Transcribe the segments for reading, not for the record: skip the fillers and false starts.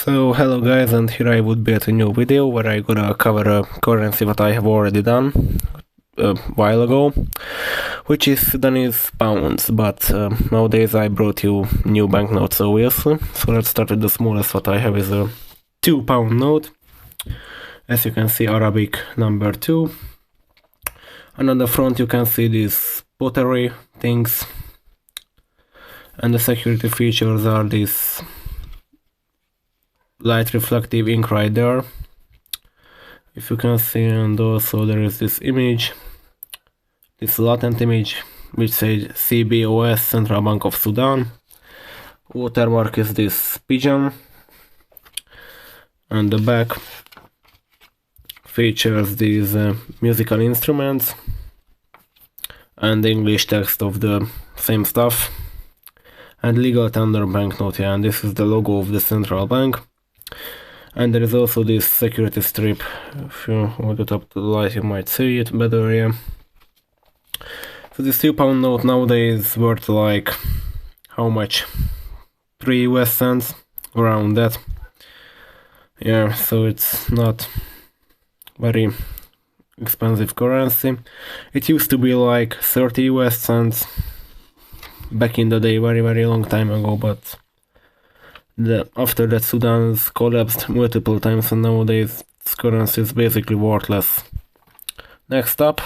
So hello guys, and here I would be at a new video where I gonna cover a currency that I have already done a while ago, which is Sudanese pounds, but nowadays I brought you new banknotes obviously. So let's start with the smallest what I have is a £2 note. As you can see, Arabic number 2. And on the front you can see these pottery things, and the security features are these light reflective ink right there, if you can see, and also there is this image, this latent image which says CBOS, Central Bank of Sudan. Watermark is this pigeon, and the back features these musical instruments and the English text of the same stuff, and legal tender banknote, and this is the logo of the central bank. And there is also this security strip. If you hold it up to the light you might see it better, yeah. So this £2 note nowadays worth like, how much? 3 US cents, around that. Yeah, so it's not very expensive currency. It used to be like 30 US cents back in the day, very long time ago, but after that Sudan's collapsed multiple times, and nowadays this currency is basically worthless. Next up,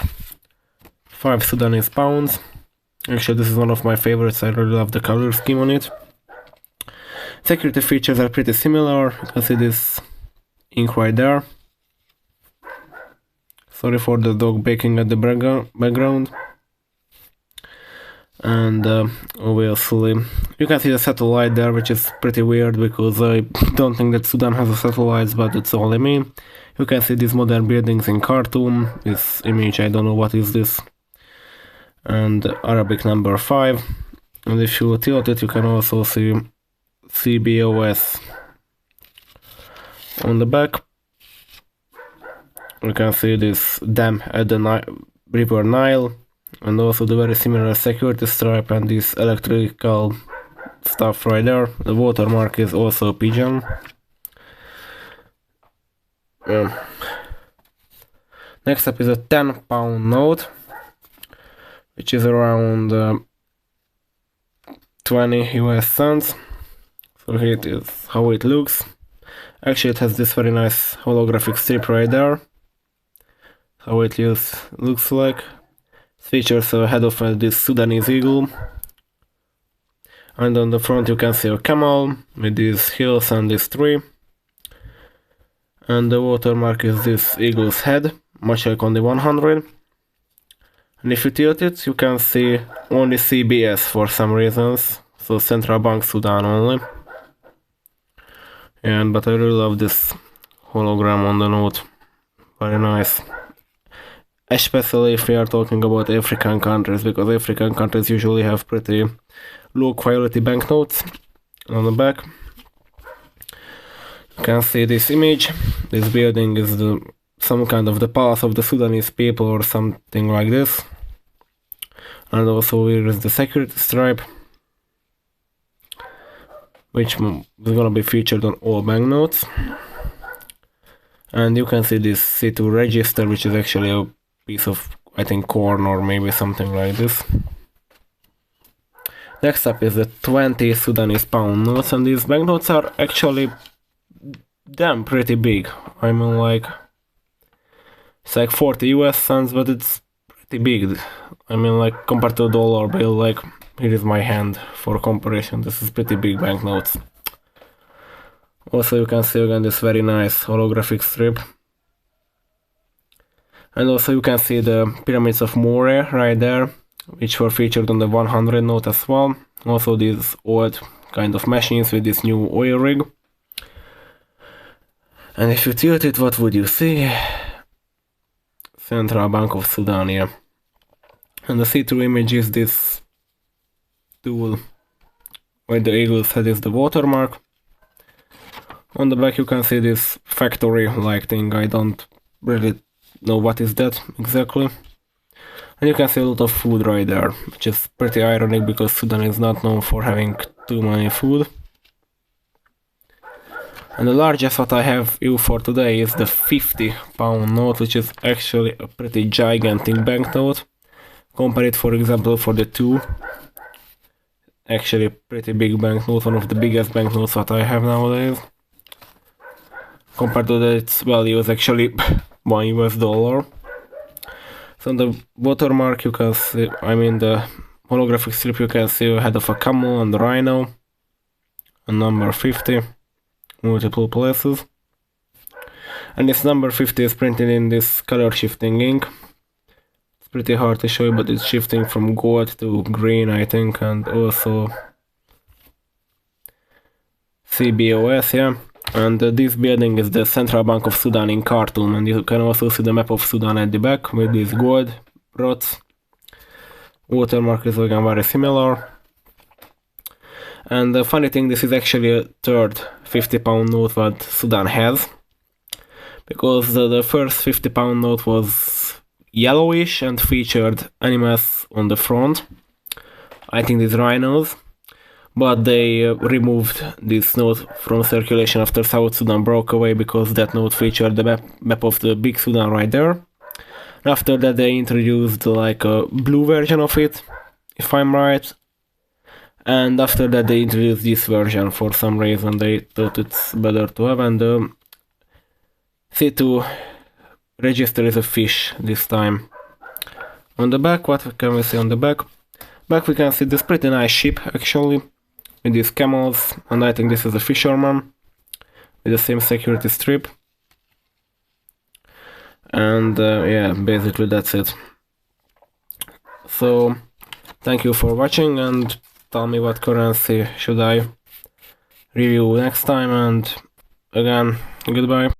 5 Sudanese pounds. Actually, this is one of my favorites. I really love the color scheme on it. Security features are pretty similar. You can see this ink right there. Sorry for the dog barking at the background. And obviously you can see the satellite there, which is pretty weird because I don't think that Sudan has a satellites, but it's only me. You can see these modern buildings in Khartoum. This image, I don't know what is this. And Arabic number 5. And if you tilt it, you can also see CBOS on the back. You can see this dam at the River Nile, and also the very similar security stripe and this electrical stuff right there. The watermark is also a pigeon. Next up is a £10 note, which is around 20 US cents. So here it is how it looks. Actually, it has this very nice holographic strip right there. How it looks like. Features a head of this Sudanese eagle, and on the front you can see a camel with these hills and this tree, and the watermark is this eagle's head, much like on the 100. And if you tilt it, you can see only CBS for some reasons, so Central Bank Sudan only. But I really love this hologram on the note, very nice. Especially if we are talking about African countries, because African countries usually have pretty low quality banknotes. On the back you can see this image. This building is some kind of the palace of the Sudanese people or something like this. And also here is the security stripe, which is gonna be featured on all banknotes. And you can see this C2 register, which is actually a piece of, I think, corn or maybe something like this. Next up is the 20 Sudanese pound notes, and these banknotes are actually damn pretty big. I mean, like, it's like 40 US cents, but it's pretty big. I mean, like, compared to a dollar bill, like, here is my hand for comparison. This is pretty big banknotes. Also, you can see again this very nice holographic strip. And also you can see the pyramids of Moore right there, which were featured on the 100 note as well. Also these old kind of machines with this new oil rig. And if you tilt it, what would you see? Central Bank of Sudan, yeah. And the see-through image is this tool where the eagle's head is the watermark. On the back you can see this factory-like thing. I don't really know what is that exactly. And you can see a lot of food right there, which is pretty ironic because Sudan is not known for having too many food. And the largest what I have you for today is the 50-pound note, which is actually a pretty gigantic banknote. Compare it, for example, for the 2. Actually a pretty big banknote, one of the biggest banknotes that I have nowadays. Compared to that, its value is actually $1. So on the watermark you can see, the holographic strip, you can see a head of a camel and a rhino. And number 50, multiple places. And this number 50 is printed in this color shifting ink. It's pretty hard to show you, but it's shifting from gold to green, I think, and also CBOS, yeah. And this building is the Central Bank of Sudan in Khartoum, and you can also see the map of Sudan at the back with these gold rods. Watermark is again very similar. And the funny thing, this is actually a third 50-pound note that Sudan has, because the first 50-pound note was yellowish and featured animals on the front, I think these rhinos, but they removed this note from circulation after South Sudan broke away, because that note featured the map of the big Sudan right there. And after that they introduced like a blue version of it, if I'm right. And after that they introduced this version for some reason. They thought it's better to have, and C2 register is a fish this time. On the back, what can we see on the back? Back we can see this pretty nice ship actually, with these camels, and I think this is a fisherman with the same security strip. And yeah, basically that's it. So thank you for watching, and tell me what currency should I review next time, and again, goodbye.